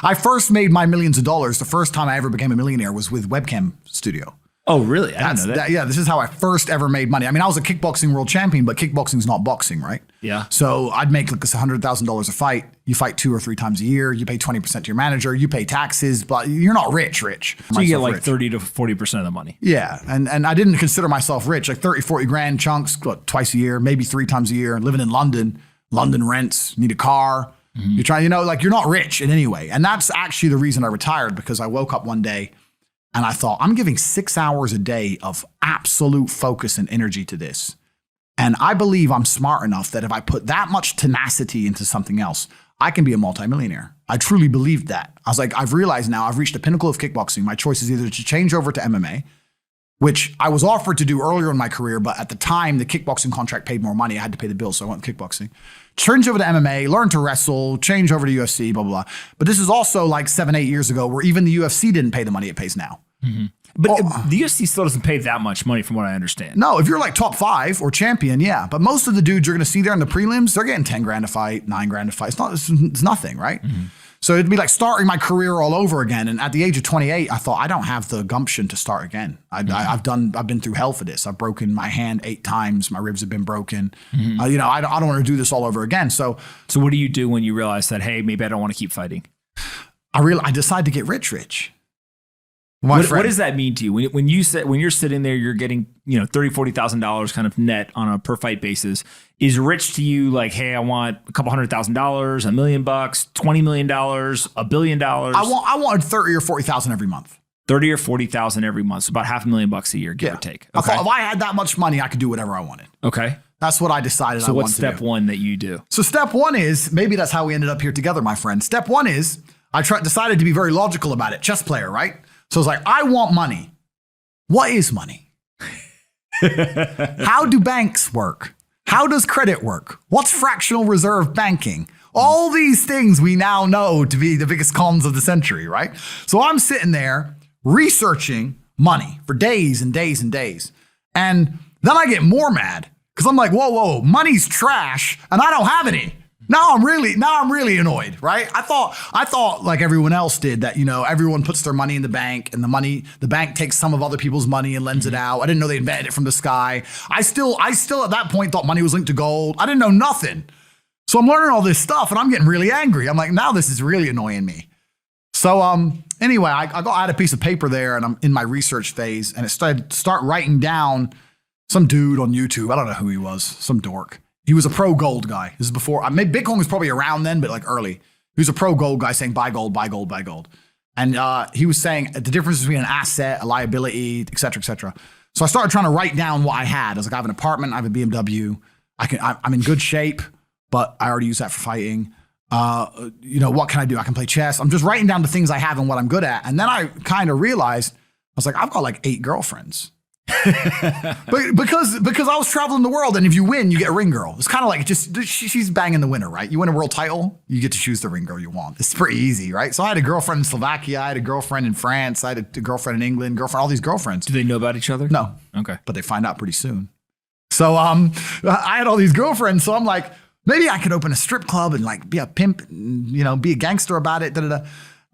I first made my millions of dollars. The first time I ever became a millionaire was with Webcam Studio. Oh, really? I didn't know that. Yeah, this is how I first ever made money. I mean, I was a kickboxing world champion, but kickboxing's not boxing, right? Yeah. So I'd make like $100,000 a fight. You fight 2 or 3 times a year. You pay 20% to your manager. You pay taxes, but you're not rich. So you get like 30 to 40% of the money. Yeah. And I didn't consider myself rich, like 30, 40 grand chunks, twice a year, maybe 3 times a year. Living in London, London rents, need a car. Mm-hmm. You're trying, like you're not rich in any way. And that's actually the reason I retired, because I woke up one day and I thought, I'm giving 6 hours a day of absolute focus and energy to this. And I believe I'm smart enough that if I put that much tenacity into something else, I can be a multimillionaire. I truly believed that. I was like, I've realized now I've reached the pinnacle of kickboxing. My choice is either to change over to MMA, which I was offered to do earlier in my career, but at the time, the kickboxing contract paid more money. I had to pay the bills, so I went kickboxing. Change over to MMA, learn to wrestle, change over to UFC, blah, blah, blah. But this is also like 7, 8 years ago where even the UFC didn't pay the money it pays now. Mm-hmm. But the UFC still doesn't pay that much money from what I understand. No, if you're like top 5 or champion, yeah. But most of the dudes you're going to see there in the prelims, they're getting 10 grand a fight, 9 grand a fight. It's nothing, right? Mm-hmm. So it'd be like starting my career all over again. And at the age of 28, I thought, I don't have the gumption to start again. I've been through hell for this. I've broken my hand 8 times. My ribs have been broken. Mm-hmm. I don't want to do this all over again. So what do you do when you realize that, hey, maybe I don't want to keep fighting? I decide to get rich. What does that mean to you? When you're sitting there, you're getting, $30,000, $40,000 kind of net on a per fight basis. Is rich to you like, hey, I want a couple $100,000, $1 million, $20 million, $1 billion? I wanted 30 or 40,000 every month. 30 or 40,000 every month. So about $500,000 a year, give or take. Okay. I thought if I had that much money, I could do whatever I wanted. Okay. That's what I decided. So what's step 1 that you do? So step 1 is, maybe that's how we ended up here together, my friend. Step 1 is decided to be very logical about it. Chess player, right? So it's like, I want money. What is money? How do banks work? How does credit work? What's fractional reserve banking? All these things we now know to be the biggest cons of the century, right? So I'm sitting there researching money for days and days and days. And then I get more mad because I'm like, whoa, money's trash and I don't have any. Now I'm really annoyed, right? I thought like everyone else did that, everyone puts their money in the bank and the bank takes some of other people's money and lends it out. I didn't know they invented it from the sky. I still at that point thought money was linked to gold. I didn't know nothing. So I'm learning all this stuff and I'm getting really angry. I'm like, now this is really annoying me. So anyway, I had a piece of paper there and I'm in my research phase and it start writing down some dude on YouTube. I don't know who he was, some dork. He was a pro gold guy. This is before, Bitcoin was probably around then, but like early. He was a pro gold guy saying buy gold, buy gold, buy gold. And he was saying the difference between an asset, a liability, et cetera, et cetera. So I started trying to write down what I had. I was like, I have an apartment, I have a BMW. I'm in good shape, but I already use that for fighting. What can I do? I can play chess. I'm just writing down the things I have and what I'm good at. And then I kind of realized, I was like, I've got like 8 girlfriends. But because I was traveling the world, and if you win, you get a ring girl. It's kind of like she's banging the winner, right? You win a world title, you get to choose the ring girl you want. It's pretty easy, right? So I had a girlfriend in Slovakia, I had a girlfriend in France, I had a girlfriend in England, all these girlfriends. Do they know about each other? No. Okay. But they find out pretty soon. So I had all these girlfriends, so I'm like, maybe I could open a strip club and like be a pimp, and, be a gangster about it,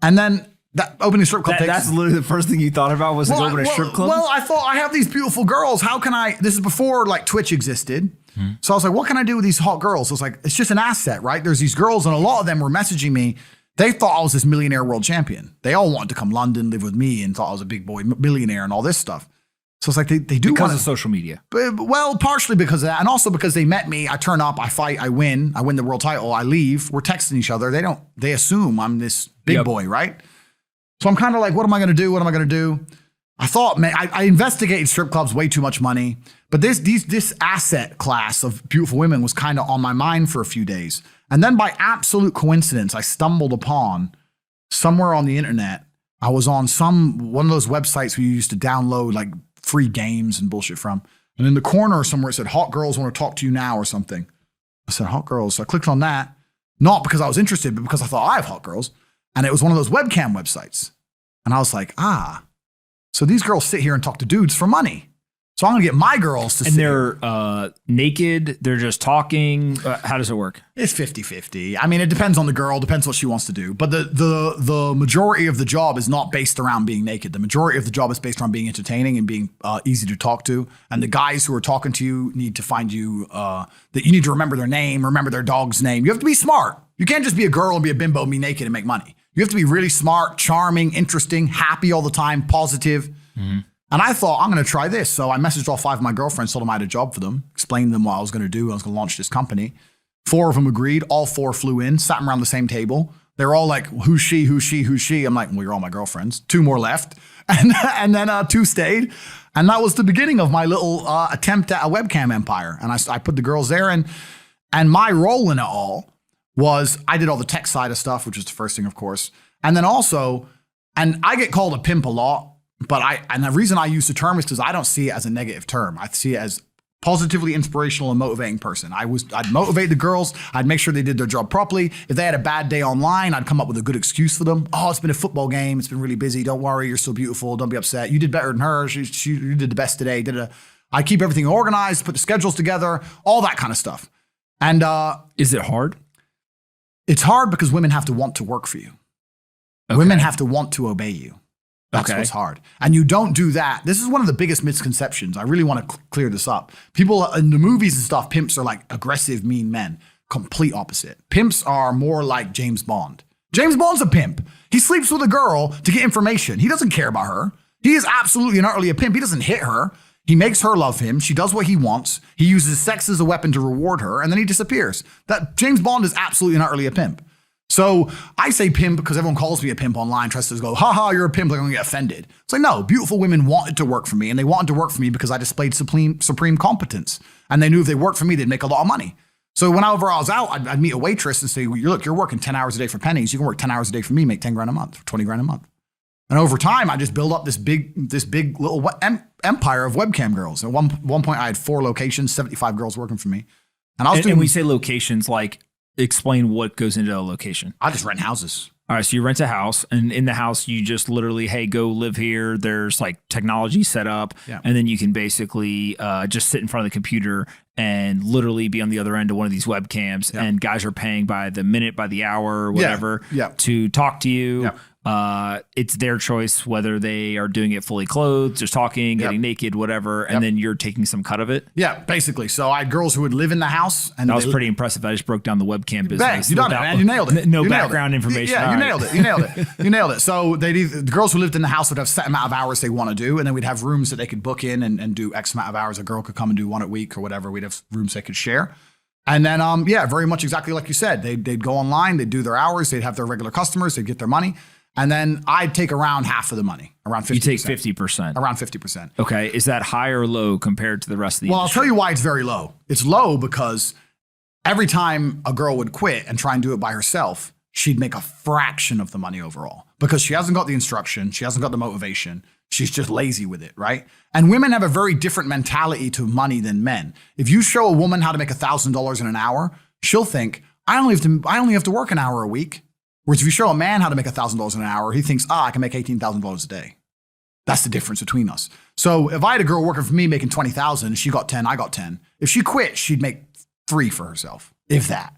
And then that opening strip club that's literally the first thing you thought about was open a strip club? Well, I thought I have these beautiful girls. How can this is before like Twitch existed. So I was like, what can I do with these hot girls? I was like, it's just an asset, right? There's these girls and a lot of them were messaging me. They thought I was this millionaire world champion. They all wanted to come London, live with me and thought I was a big boy millionaire and all this stuff. So it's like they do because of social media. Well, partially because of that. And also because they met me. I turn up, I fight, I win the world title, I leave. We're texting each other. They assume I'm this big boy, right? So I'm kind of like, what am I going to do? What am I going to do? I thought, man, I investigated strip clubs, way too much money. But this asset class of beautiful women was kind of on my mind for a few days. And then by absolute coincidence, I stumbled upon somewhere on the internet. I was on one of those websites where you used to download like free games and bullshit from. And in the corner somewhere it said, hot girls want to talk to you now or something. I said, hot girls. So I clicked on that, not because I was interested, but because I thought I have hot girls. And it was one of those webcam websites. And I was like, so these girls sit here and talk to dudes for money. So I'm going to get my girls to And they're naked. They're just talking. How does it work? It's 50-50. I mean, it depends on the girl, depends what she wants to do. But the majority of the job is not based around being naked. The majority of the job is based around being entertaining and being easy to talk to. And the guys who are talking to you need to find you, that you need to remember their name, remember their dog's name. You have to be smart. You can't just be a girl and be a bimbo and be naked and make money. You have to be really smart, charming, interesting, happy all the time, positive. Mm-hmm. And I thought, I'm going to try this. So I messaged all 5 of my girlfriends, told them I had a job for them, explained to them what I was going to do. I was going to launch this company. 4 of them agreed. All 4 flew in, sat them around the same table. They were all like, who's she, who's she, who's she? I'm like, well, you're all my girlfriends. 2 more left. And then 2 stayed. And that was the beginning of my little attempt at a webcam empire. And I put the girls there. And my role in it all was I did all the tech side of stuff, which was the first thing, of course. And then also, and I get called a pimp a lot. But the reason I use the term is because I don't see it as a negative term. I see it as positively inspirational and motivating person. I'd motivate the girls. I'd make sure they did their job properly. If they had a bad day online, I'd come up with a good excuse for them. Oh, it's been a football game. It's been really busy. Don't worry. You're so beautiful. Don't be upset. You did better than her. You did the best today. I keep everything organized, put the schedules together, all that kind of stuff. And is it hard? It's hard because women have to want to work for you. Okay. Women have to want to obey you. That's what's hard. And you don't do that. This is one of the biggest misconceptions. I really want to clear this up. People in the movies and stuff, pimps are like aggressive, mean men. Complete opposite. Pimps are more like James Bond. James Bond's a pimp. He sleeps with a girl to get information. He doesn't care about her. He is absolutely and utterly a pimp. He doesn't hit her. He makes her love him. She does what he wants. He uses sex as a weapon to reward her, and then he disappears. That James Bond is absolutely and utterly a pimp. So I say pimp because everyone calls me a pimp online, tries to go, haha, you're a pimp, like I'm gonna get offended. It's like, no, beautiful women wanted to work for me, and they wanted to work for me because I displayed supreme competence. And they knew if they worked for me, they'd make a lot of money. So whenever I was out, I'd meet a waitress and say, well, you're working 10 hours a day for pennies. You can work 10 hours a day for me, make 10 grand a month, 20 grand a month. And over time, I just built up this big little empire of webcam girls. At one point, I had 4 locations, 75 girls working for me. And we say locations, like, explain what goes into a location. I just rent houses. All right. So you rent a house, and in the house, you just literally, hey, go live here. There's like technology set up. Yeah. And then you can basically just sit in front of the computer and literally be on the other end of one of these webcams. Yeah. And guys are paying by the minute, by the hour, whatever, to talk to you. Yeah. It's their choice whether they are doing it fully clothed, just talking, getting naked, whatever, and then you're taking some cut of it. Yeah, basically. So I had girls who would live in the house. And that was pretty impressive. I just broke down the webcam business. Bang, you done it, man. You nailed it. No background information. Yeah, you nailed it. You nailed it. You nailed it. So the girls who lived in the house would have set amount of hours they want to do, and then we'd have rooms that they could book in and do X amount of hours. A girl could come and do 1 a week or whatever. We'd have rooms they could share. And then, very much exactly like you said. They'd go online, they'd do their hours, they'd have their regular customers, they'd get their money. And then I'd take around half of the money, around 50%. You take 50%. Around 50%. Okay. Is that high or low compared to the rest of the industry? I'll tell you why it's very low. It's low because every time a girl would quit and try and do it by herself, she'd make a fraction of the money overall because she hasn't got the instruction. She hasn't got the motivation. She's just lazy with it, right? And women have a very different mentality to money than men. If you show a woman how to make $1,000 in an hour, she'll think, I only have to work an hour a week. Whereas if you show a man how to make $1,000 in an hour, he thinks, I can make $18,000 a day. That's the difference between us. So if I had a girl working for me making $20,000, she got 10, I got 10. If she quit, she'd make 3 for herself, if that.